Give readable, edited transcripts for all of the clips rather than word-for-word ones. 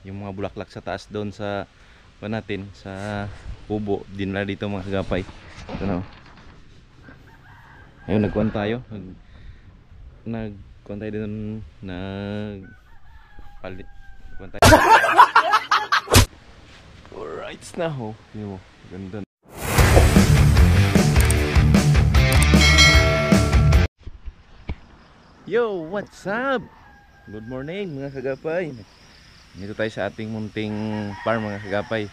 yung mga bulaklak sa taas doon sa natin sa kubo dinala dito mga kagapay. Ito na. Ayun, nagkuhan tayo. Nagkuhan tayo doon. Kuhan tayo. Alright na ho. Yun mo. Ganda. Yo, what's up? Good morning mga kagapay. Dito tayo sa ating munting farm mga kagapay.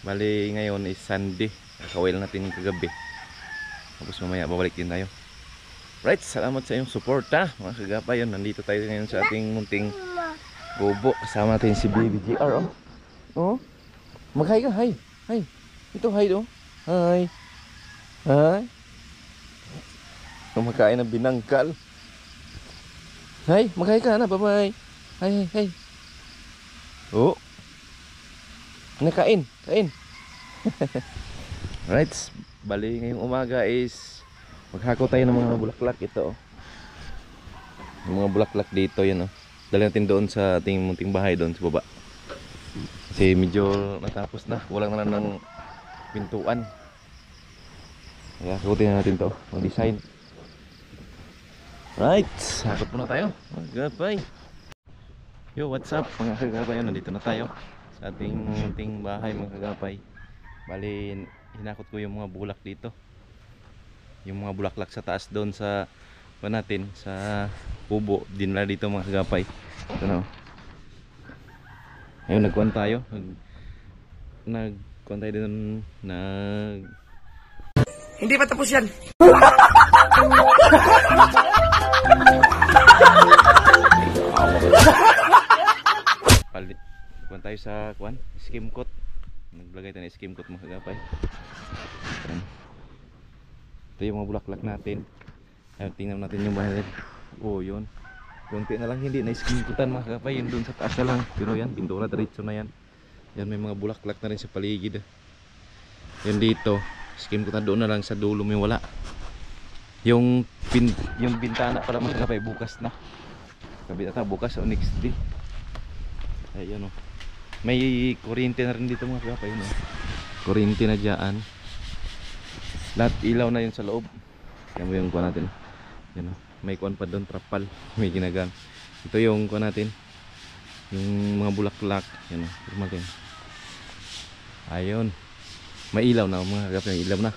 Bali ngayon is Sunday. Kakawil natin kagabi. Tapos mamaya babalik din tayo. Right, salamat sa iyong suporta mga kagapay. Nandito tayo ngayon sa ating munting kubo. Kasama natin si Baby GR. Oh, mag-hi ka, hi. Hi. Ito, hi do. Hi. Hi. Kumakain ng binangkal. Hi, mag-hi ka na, bye-bye. Hi, hi, hi. Oh. Nakain, kain. Right, bali ngayong umaga is maghako tayo ng mga bulaklak ito. Yung mga bulaklak dito, yan oh. Dali natin doon sa ating munting bahay doon sa baba. Kasi medyo natapos na, walang na ng pintuan. Kaya kakutin na natin to, mag-design. Right, sakot muna tayo. Magagapay. Yo, what's up mga kagapay? Nandito na tayo sa ating munting bahay mga kagapay. Bali, hinakot ko yung mga bulak dito. Yung mga bulaklak sa taas doon sa natin sa kubo dinala dito mga kagapay. Ito na. Ayun, nagkuhan tayo. Nagkuhan tayo doon. Hindi pa tapos yan. Kuhan tayo sa skim coat. Naglagay tayo ng skim coat mga kagapay. Ito yung mga bulaklak natin. Ayun, tingnan natin yung bahay. Oh, yun. Kunti na lang hindi na skim coatan mga kagapay. Yun doon sa taas na lang. Pero yan, pintura diretso na yan. Yan, may mga bulaklak na rin sa paligid. Yan dito, skim coatan doon na lang sa dulo may wala. Yung bintana para mga kagapay bukas na. Kabita bukas o next day. Ayun oh. May kuryente na rin dito mga kagapay, no? Kuryente na dyan. Lahat ilaw na yun sa loob. Yan mo yung kuha natin. Yan oh. May kuhan pa doon, trapal. May ginagan. Ito yung kuha natin. Yung mga bulaklak. Yan oh. Natin. Ayun. May ilaw na mga kagapay. May ilaw na.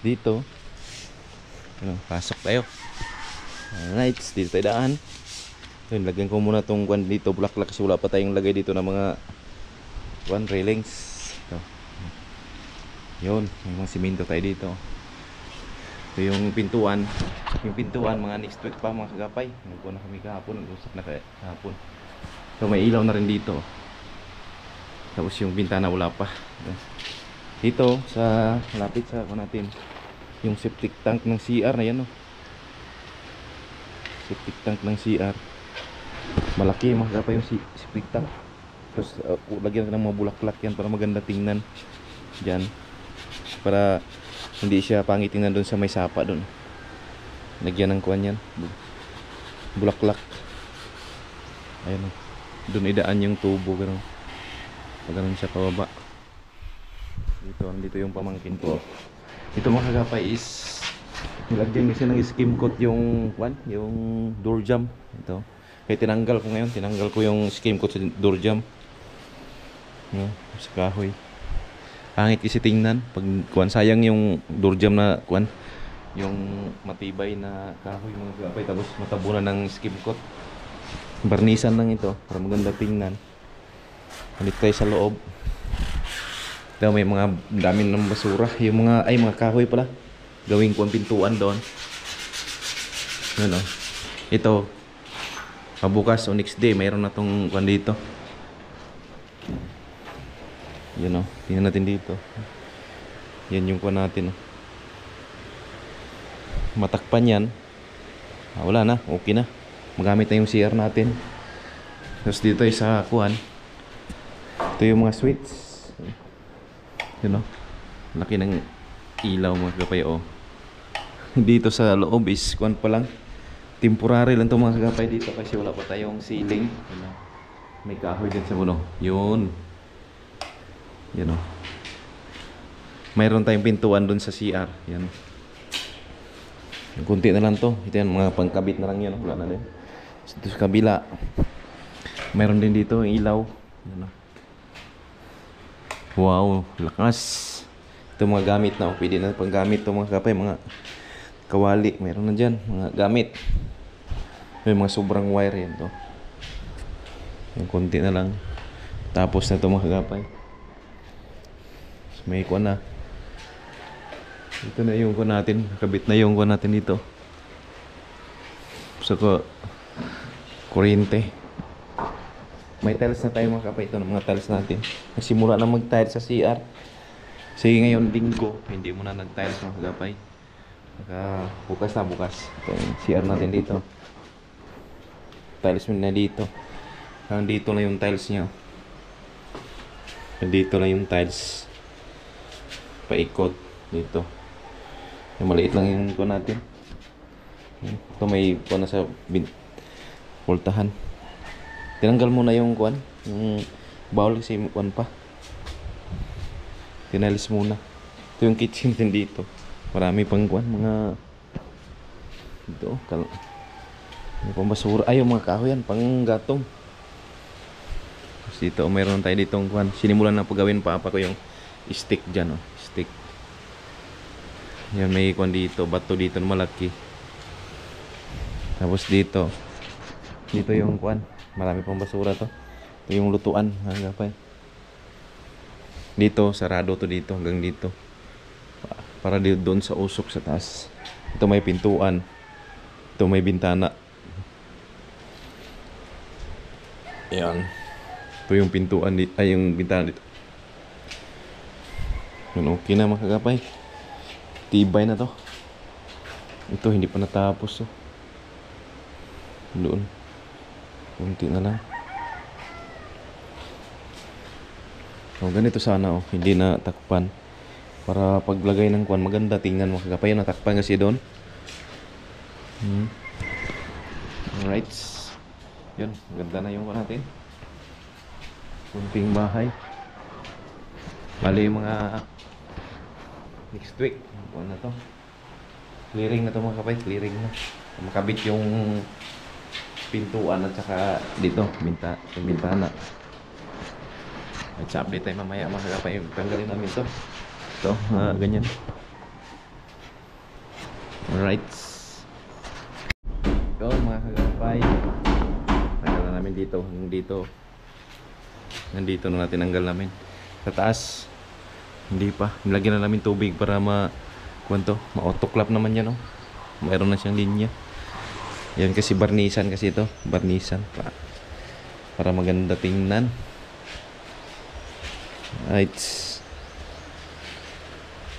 Dito. Yan oh. Pasok tayo. Alright. Dito tayo daan. Yun, lagyan ko muna tong kwan dito bulaklak kasi wala pa tayong lagay dito ng mga kwan railings. Ito. Yun, may mga simento tayo dito. Ito yung pintuan. Yung pintuan mga next week pa mga kagapay. Nagkuha na kami kahapon, nag-usap na kahapon. So may ilaw na rin dito. Tapos yung bintana wala pa. Dito sa malapit sa kwan natin yung septic tank ng CR na yan oh. Septic tank ng CR. Malaki mga kagapay yung septic tank. Tapos lagyan ng mga bulaklak yan para maganda tingnan dyan, para hindi siya pangit tingnan doon sa may sapa doon. Lagyan ng kuwan yan, bulaklak. Ayun o, doon idaan yung tubo gano'n. Pag gano'n siya pababa. Dito yung pamangkin ko. Ito mga kagapay is nilagyan kasi ng skim coat yung kuwan, yung door jamb. Ito kaya tinanggal ko ngayon, tinanggal ko yung skim coat sa door jamb, no, sa kahoy. Pangit kasi tingnan pag kuwan, sayang yung door jamb na kuwan, yung matibay na kahoy mga kagapay, tapos matabunan ng skim coat. Barnisan lang ito para maganda tingnan. Balik tayo sa loob. Ito may mga dami ng basura, yung mga mga kahoy pala, gawing kuwan pintuan doon. Ano, ito pabukas o next day mayroon na tong kuwan dito. Yun o, tingnan natin dito. Yan yung kuwan natin o. Matakpan yan. Wala na, okay na. Magamit na yung CR natin. Tapos dito ay sa kuwan, ito yung mga switch. Yun o, laki ng ilaw mga kagapay o. Dito sa loob is kuwan pa lang, temporary lang itong mga kagapay dito kasi wala pa tayong ceiling. May kahoy din sa puno. Yun. Yan o. Mayroon tayong pintuan dun sa CR. Yan. Yung kunti na lang to. Ito yan, mga pangkabit na lang yan. Wala na din. Dito sa kabila. Mayroon din dito yung ilaw. Yan o. Wow, lakas. Ito mga gamit na. Pwede na pang gamit ito mga kapay. Mga kawali. Mayroon na dyan. Mga gamit. May mga sobrang wire yan to. Yung konti na lang. Tapos na ito mga kagapay. May kuha na. Ito na yung kuha natin. Nakabit na yung kuha natin dito. So kuryente. May tiles na tayo mga kapay. Ito na mga tiles natin. Nagsimula na mag-tiles sa CR. Sige ngayon linggo. Hindi mo na nag-tiles mga kagapay. Bukas na bukas. Ito yung CR natin dito. Tiles mo na dito. Hanggang dito na yung tiles niya. Dito na yung tiles. Paikot. Dito. Yung maliit lang yung ko natin. Ito may kuha na sa voltahan. Tinanggal mo na yung kuhan. Yung bawal kasi kuhan pa. Tinalis muna. Ito yung kitchen din dito. Marami pang kuhan. Mga dito. May pambasura. Ay, yung mga kahoy yan. Pang gatong. Dito, mayroon tayo ditong kuhan. Sinimulan na pagawin papa ko yung stick dyan, oh. Stick. Yan, may kuhan dito. Bato dito na malaki. Tapos dito. Dito yung kuhan. Marami pang basura to. Ito yung lutuan. Hanggang dito, sarado to dito. Hanggang dito. Para doon sa usok sa taas. Ito may pintuan. Ito may bintana. Ayan. Ito yung pintuan dito, ay yung bintana dito. Yun, okay na mga kagapay. Tibay na to. Ito hindi pa natapos, oh. Doon. Kunti na lang. Oh, ganito sana, oh. Hindi na takpan. Para paglagay ng kuwan maganda tingnan mga kagapay. Natakpan kasi doon. Alright. Yun, ganda na yung kuwan natin. Kunting bahay. Bali mga next week. Ano na to? Clearing na to mga kapay. Clearing na. Makabit yung pintuan at saka dito. Yung bintana. At sa update tayo mamaya mga kapay. Tanggalin namin to. Ito. Ganyan. Alright. Ito mga kapay. Tanggal na namin dito. Hanggang dito. Nandito na natin tanggal namin. Sa taas hindi pa. Nilagyan na namin tubig para ma-autoclap naman yan, oh. Mayroon na siyang linya. Yan kasi barnisan kasi ito. Barnisan para maganda tingnan. Right.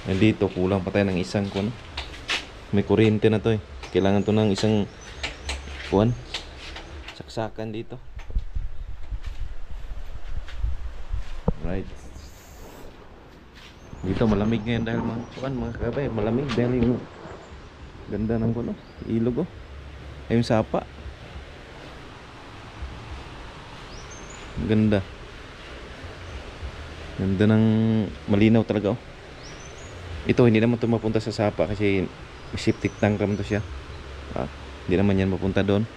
Nandito kulang pa tayo ng isang kuwan. May kuryente na to, eh. Kailangan to ng isang kuwan. Saksakan dito. Right. Dito malamig ngayon dahil mga kabay, malamig dahil yung ganda ng kuno, ilog, oh. Ay yung sapa. Ganda. Ganda ng malinaw talaga, oh. Ito hindi naman ito mapunta sa sapa kasi septic tank naman to siya. Hindi naman yan mapunta doon.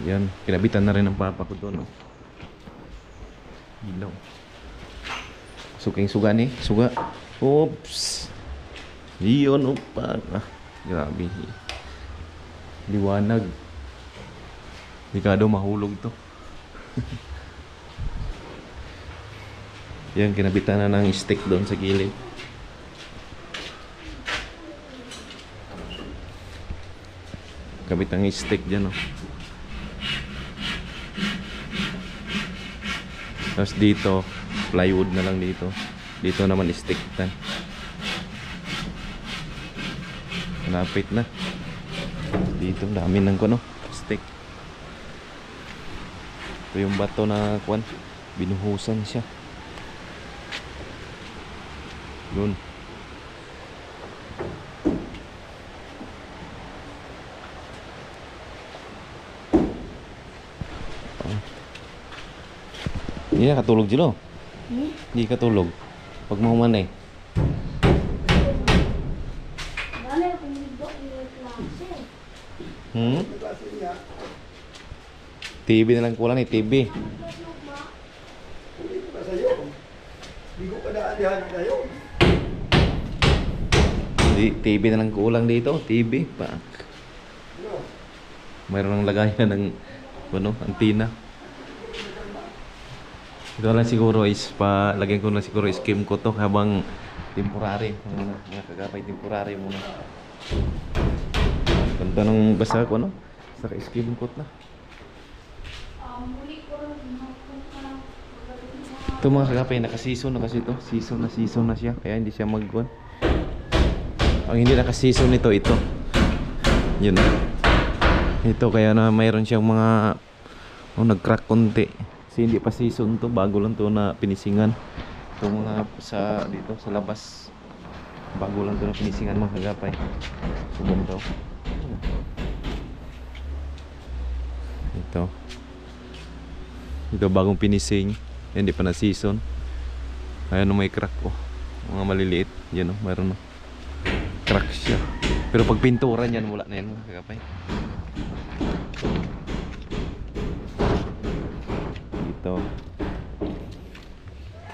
Yan, kinabitan na rin ng papa ko doon, oh. Ilaw. Suking suga ni, suga. Oops. Iyon, opa. Grabe. Liwanag. Delikado mahulog to. Yan, kinabitan na ng stick doon sa gilid. Kabit ang stick dyan, oh. Tapos dito plywood na lang dito. Dito naman stick tan. Malapit na. Dito dami ng kuno stick. Ito yung bato na kuan, binuhusan siya. Yun. Hindi na katulog Jilo. Hindi katulog. Pag mahuman eh. TV na lang kulang eh, TV. Hindi, TV na lang kulang dito, TV pa. Mayroon ng lagayan ng ano, antina. Ito lang siguro is lagyan ko na siguro is skim ko to habang temporary. Mga kagapay temporary muna. Ganda ng basa ko ano? Saka skim coat na. Ito mga kagapay, naka-season na kasi ito. Season na siya. Kaya hindi siya mag-gun. Ang hindi naka-season nito, ito. Yun. Ito kaya na mayroon siyang mga nag-crack konti. Kasi hindi pa season to. Bago lang to na pinisingan. Ito mga dito sa labas. Bago lang to na pinisingan mga kagapay. Subong to. Ito bagong pinising. Hindi pa na season. Ayan may crack po. Mga maliliit. Yan o, mayroon o. Crack siya. Pero pag pintura niyan, wala na yan mga kagapay. Dito.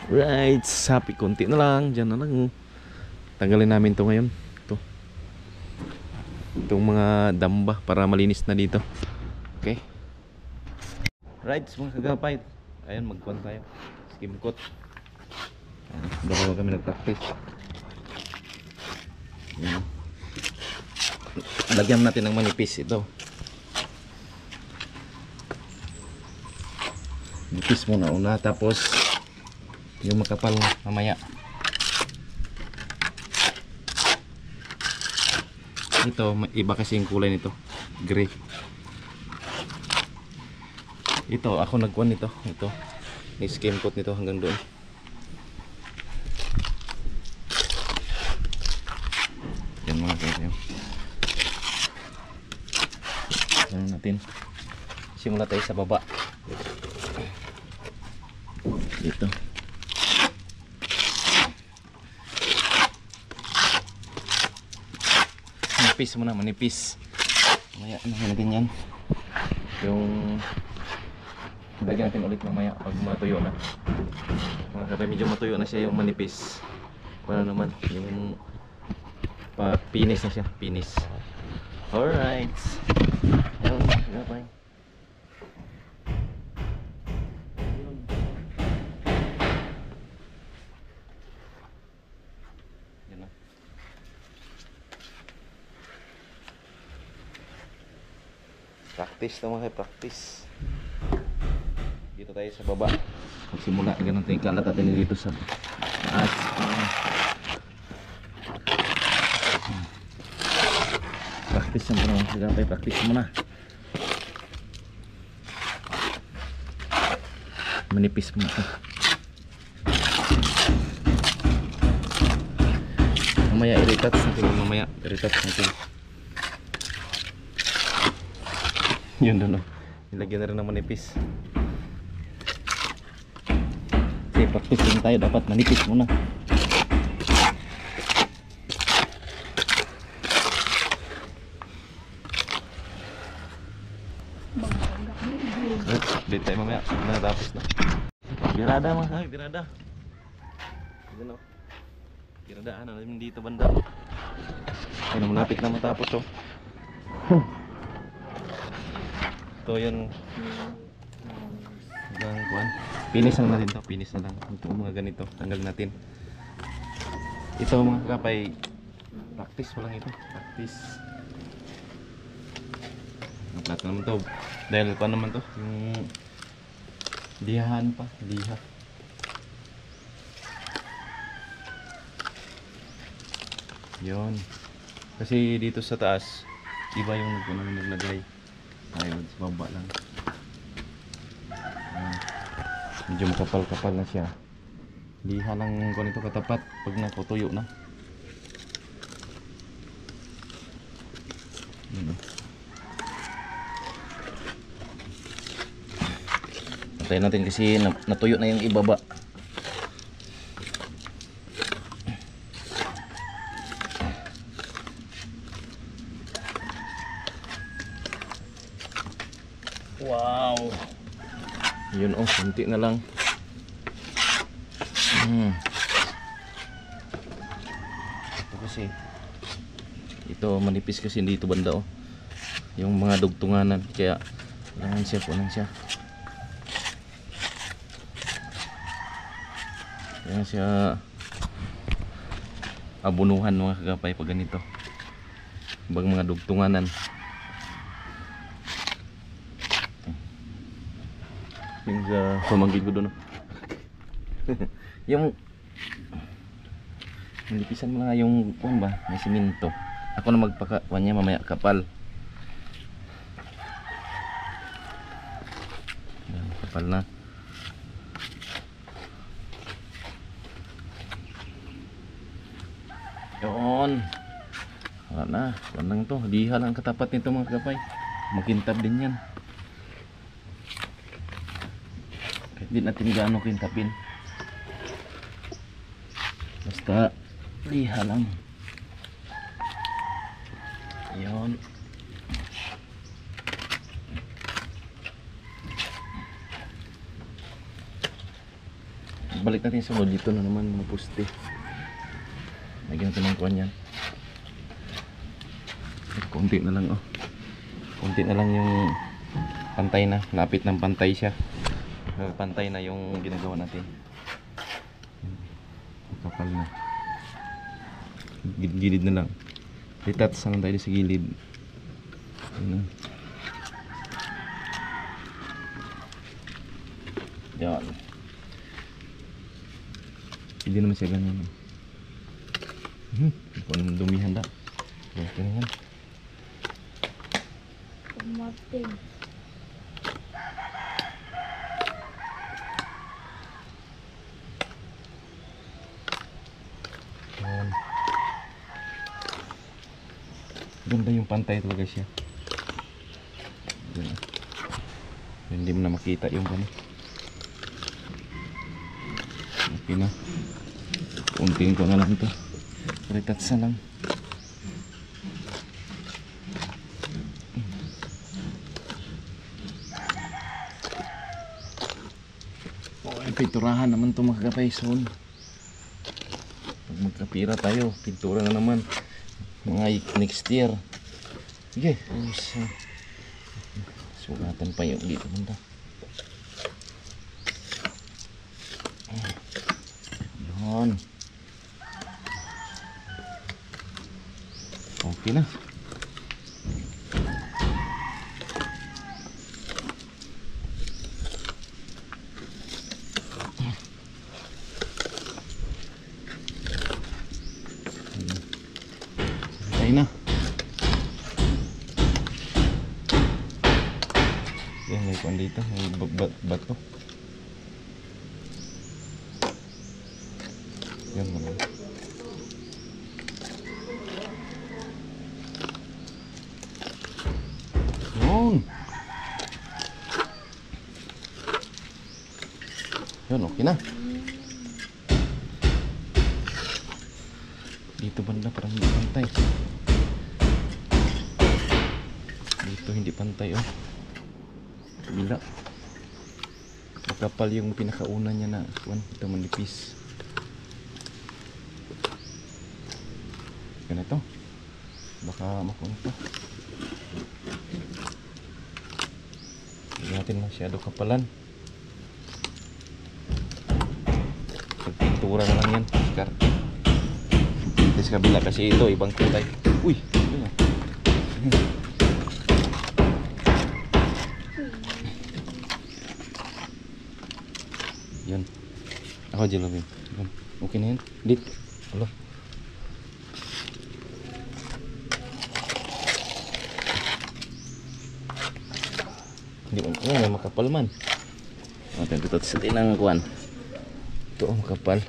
Right, sapi konti na lang. Diyan na lang. Tanggalin namin to ngayon. Ito. Itong mga damba para malinis na dito. Okay. Right, mga kagapay. Ayan, magkuhan tayo. Skim coat. Dalawa kami nag-practice. Ayan. Lagyan natin ng manipis ito. Manipis muna una, tapos yung makapal mamaya. Ito, iba kasi yung kulay nito. Gray. Ito, ako nagkuhan nito. Ito, skim coat nito hanggang doon. Yan mga kaya. Ano natin? Simula tayo sa baba. Dito. Manipis muna, manipis. Mamaya natin yan. Yung lagyan natin ulit mamaya pag matuyo na. Mga kapay, medyo matuyo na siya yung manipis. Para naman yung pinis na siya, pinis. Alright. Ayun, kapay. Yan na. Practice naman kayo, practice. Dito tayo sa baba. Magsimula, ganun tayo kalat natin dito sa taas. Practice yan po naman. Sige, practice mo na. Manipis mo ito. Mamaya i-retouch natin. Mamaya i-retouch natin. Yun doon o. Nilagyan na rin ng manipis. Kasi practice din tayo, dapat manipis muna. Update tayo mamaya, natapos na. Birada mga kami, birada. Yan o. Biradaan na namin dito banda. Ay na, malapit na matapos o. Ito yung kuhan. Pinis na natin to, pinis na lang. Ito mga ganito, tanggal natin. Ito mga kapay, practice mo lang ito, practice. Naplat naman to, dahil pa naman to, yung lihahan pa, liha. Yun. Kasi dito sa taas, iba yung naglagay. Ayun, sa baba lang. Medyo makapal-kapal na siya. Liha lang ko nito katapat pag naputuyo na. Antayin natin kasi natuyo na yung ibaba. Wow. Yun oh, konti na lang. Ito kasi ito manipis kasi dito banda oh. Yung mga dugtunganan kaya kailangan siya kunan siya. Kaya siya abunuhan mga kagapay pag ganito. Bang mga dugtunganan. Yung sa pamangkin ko doon. Yung manipisan mo lang yung kuan ba, may siminto. Ako na magpakakuan niya mamaya kapal. Yan, kapal na. Yun. Wala na, kuan lang to. Diha lang katapat nito mga kagapay. Makintab din yan. Kahit di natin gaano kintapin. Basta liha lang. Yun. Balik natin sa sunod. Dito na naman mga poste. Lagyan natin ng kuwan yan. Kunti na lang oh. Kunti na lang yung pantay na. Lapit ng pantay siya. Pantay na yung ginagawa natin. Kapal na. Gilid na lang. Litats lang tayo sa gilid. Yan. Hindi naman siya ganyan. Kung dumihan da. Ganyan. Martin. Ganda yung pantay talaga siya. Hindi mo na makita yung ano. Okay na. Untiin ko na lang ito. Ritatsa lang. Oh, pinturahan naman ito mga kapayson. Pag magkapira tayo, pintura na naman. Mga next year. Sige. Sugatan pa yung dito banda. Yun. Okay na. Na. Yan, may kuwan dito, may bato. Yan mo lang. Yun. Yun, okay na. Dito banda parang hindi pantay. Dito hindi pantay oh. Bila. Makapal yung pinakauna niya na kuwan, ito manipis. Ganito. Baka makuha to. Hindi natin masyado kapalan. Pagpintura na lang yan. Diskarte. Sa kabila kasi ito ibang kulay. Uy, ano? Yan. Ako jelobin. Okay na yan. Dit. Halo. Hindi mo may makapal man. Natin dito sa tinang kuan. Ito ang makapal.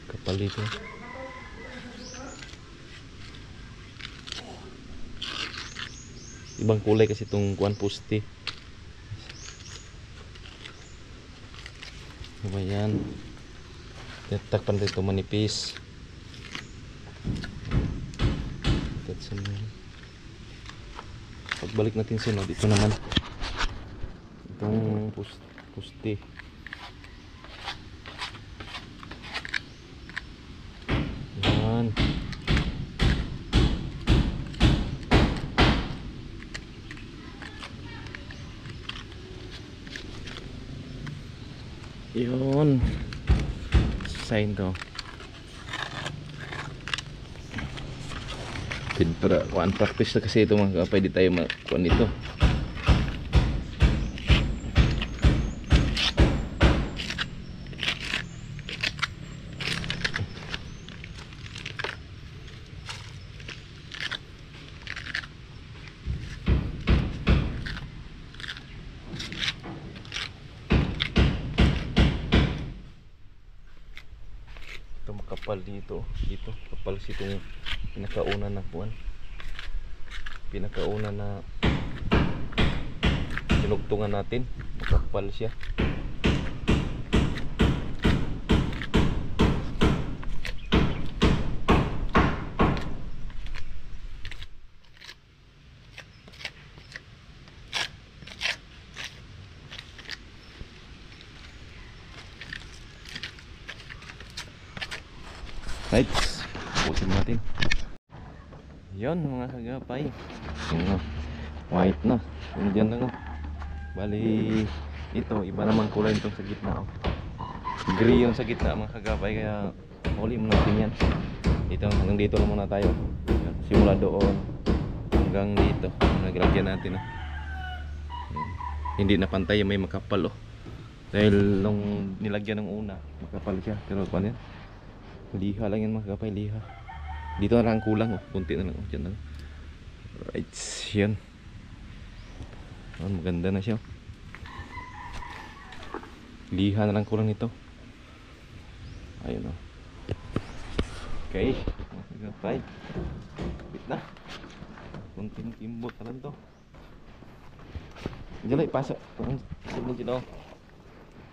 Kapal dito. ibang kulay kasi itong kuan poste. Ano ba yan? Takpan dito manipis. Pagbalik natin sunod, ito naman itong poste. Yan. Yun. Sign to. Para kuan practice na kasi ito mga kapay, di tayo makuan nito. Ito makapal dito kapal si itong pinakauna na kuan, pinakauna na tinugtungan natin, makapal siya. Right, pusin natin. Yon mga kagapay, white na, dyan lang. Bali ito iba naman kulay itong sa gitna. Gray yung sa gitna mga kagapay, kaya huli mo natin yan. Ito, hanggang dito lang muna tayo. Simula doon hanggang dito naglagyan natin. Hindi na pantay, may makapal dahil nung nilagyan ng una makapal siya, pero ano yan, liha lang yan mga kagapay, liha. Dito na lang kulang, kunti na lang, dyan na lang. Right, yan. Maganda na siya. Liha na lang kulang nito. Ayun okay, mga kagapay, kapit na. Kunting timbot na lang to. Diyan lang ipasok. Sunod dito.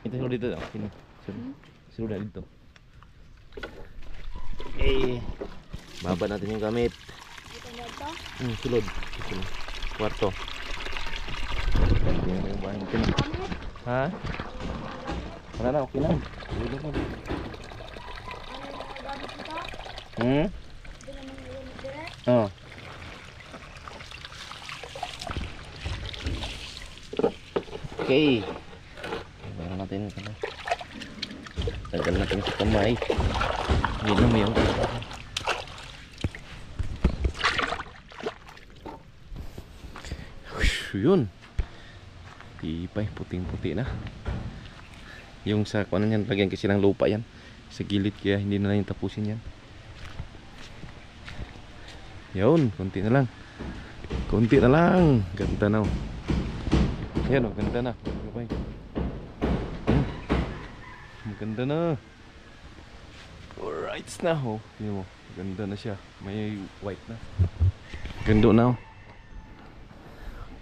Ito sunod dito. Sunod na dito. Okay, baba natin yung gamit. Sulod. Kwarto. Yan yung bahay natin. Ha? Wala na, okay lang. Sulod mo. Oh. Okay. Meron natin ito. Tagal natin sa kamay. Hindi na mo yung yun. Tipay, puting-puti na. Yung sa kuanan yan, lagyan kasi ng lupa yan sa gilid, kaya hindi na lang yung tapusin yan. Yun, konti na lang. Konti na lang. Ganda na. Ayan ganda na. Maganda na. Alright na Tingnan mo, ganda na siya. May white na. Ganda na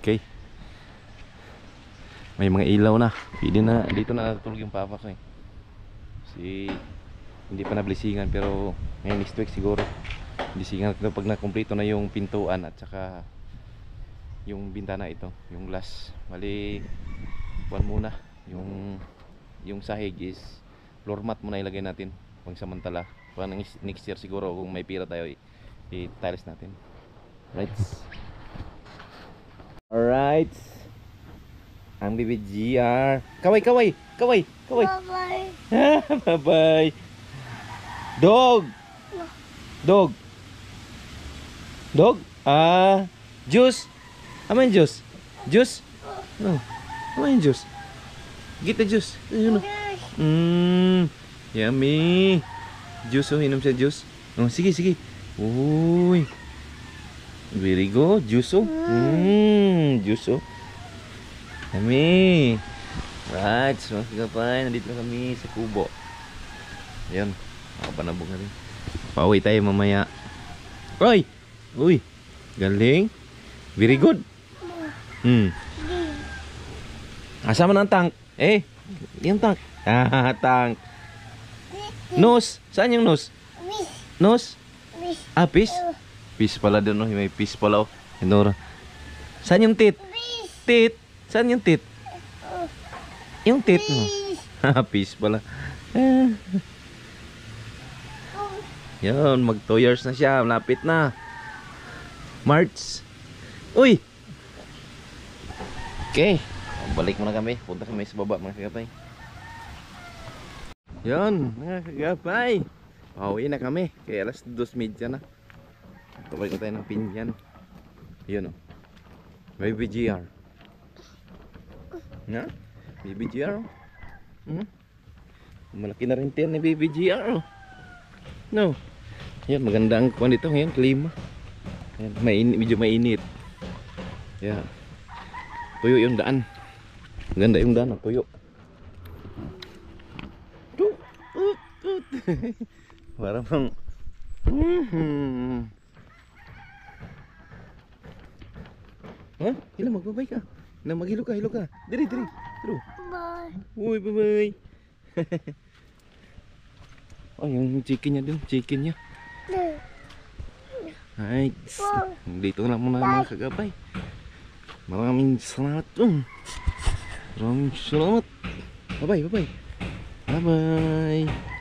Okay. May mga ilaw na. Pwede na. Dito na natulog yung papa ko Kasi hindi pa nablisingan, pero ngayon next week siguro blisingan natin pag nakumpleto na yung pintuan at saka yung bintana ito, yung glass. Bali buwan muna. Yung sahig is floor mat muna ilagay natin pang samantala. Pag next year siguro kung may pira tayo i-tiles natin. Right. Alright. Ang baby GR. Kaway. Bye-bye. Bye-bye. Dog. Juice. Ama yung juice? Juice? No. Ama yung juice? Get the juice. Yummy. Juice inom siya juice. Sige. Uy. Very good. Juice Juice Yummy. Right. So kagapay, nandito na kami sa kubo. Ayan. Panabog na rin. Pauwi tayo mamaya. Uy. Galing. Very good. Hmm. Asa man ang tank? Eh, yung tank. Ah, tank. Nose. Saan yung nose? Nose? Ah, fish? Fish pala doon, no? May fish pala, oh. Hinura. Saan yung tit? Tit? Saan yung tit? Yung tit mo. Ah, fish pala. Yan, mag 2 years na siya. Malapit na. March. Uy! Okay. Balik muna kami. Punta kami sa baba, mga kagapay. Yan, mga kagapay. Pauwi na kami. Kaya alas 2:30 na. Pabalik na tayo ng Pinyan. Yun, oh. May BGR. Na? May BGR, oh. Malaki na rin tiyan ni BBGR, oh. No. Yan, maganda ang kuwan dito ngayon, klima. Yan, medyo mainit. Yeah. Tuyo yung daan. Maganda yung daan, tuyo. Parang bang ha? Hila, magbabay ka. Na maghilo ka, hilo ka. Diri. Diro. Bye. Uy, bye. Oh, yung chicken niya dun, chicken niya. Ay, dito lang muna mga kagabay. Maraming salamat. Maraming salamat. Bye-bye. Bye-bye.